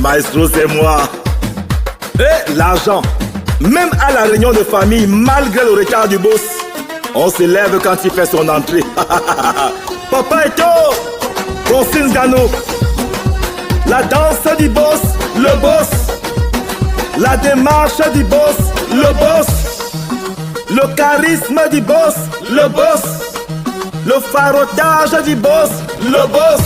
Maestro, c'est moi. Et l'argent. Même à la réunion de famille, malgré le retard du boss, on se lève quand il fait son entrée. Papa Eto, Constance Gano. La danse du boss, le boss. La démarche du boss, le boss. Le charisme du boss, le boss. Le farotage du boss, le boss.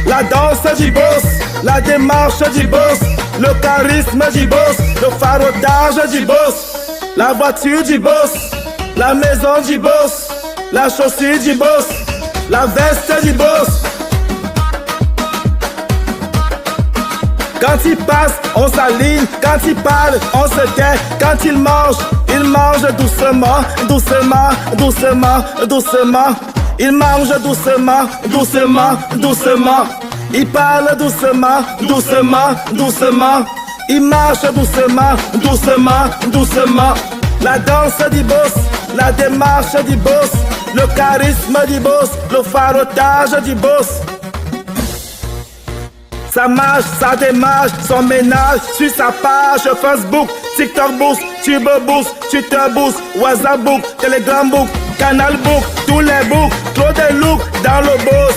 La danse du boss, la démarche du boss. Le charisme du boss, le farotage du boss. La voiture du boss, la maison du boss. La chaussure du boss, la veste du boss. Quand il passe, on s'aligne. Quand il parle, on se tait. Quand il mange doucement, doucement, doucement, doucement. Il mange doucement, doucement, doucement. Il parle doucement, doucement, doucement. Il marche doucement, doucement, doucement. La danse du boss, la démarche du boss. Le charisme du boss, le farotage du boss. Sa marche, sa démarche, son ménage sur sa page Facebook, TikTok Boost, Tube Boost, Twitter Boost, WhatsApp Book, Telegram Book, Canal Book, tous les books, Claude et Look dans le boss.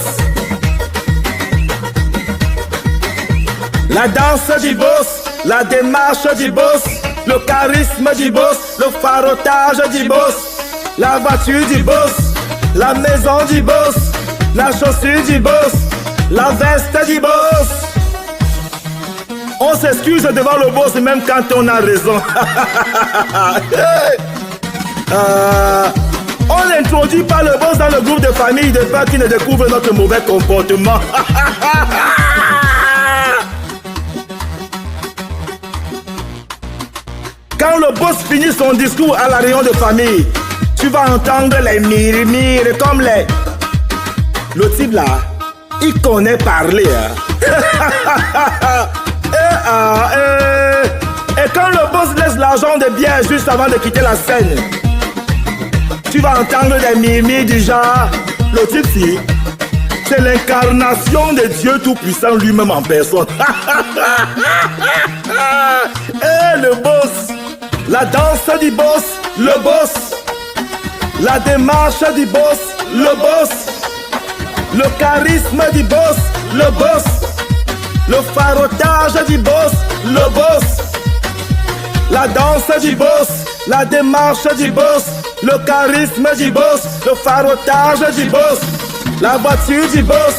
La danse du boss, la démarche du boss, le charisme du boss, le farotage du boss, la voiture du boss, la maison du boss, la chaussure du boss, la veste du boss. On s'excuse devant le boss même quand on a raison. On n'introduit pas le boss dans le groupe de famille de peur qui ne découvre notre mauvais comportement. Quand le boss finit son discours à la réunion de famille, tu vas entendre les murmures comme les... Le type là, il connaît parler. Et quand le boss laisse l'argent de bière juste avant de quitter la scène, tu vas entendre des murmures du genre, le type ci, c'est l'incarnation de Dieu Tout-Puissant lui-même en personne. Et le boss, la danse du boss, le boss. La démarche du boss, le boss. Le charisme du boss, le boss. Le farotage du boss, le boss. La danse du boss, la démarche du boss. Le charisme du boss, le farotage du boss. La voiture du boss,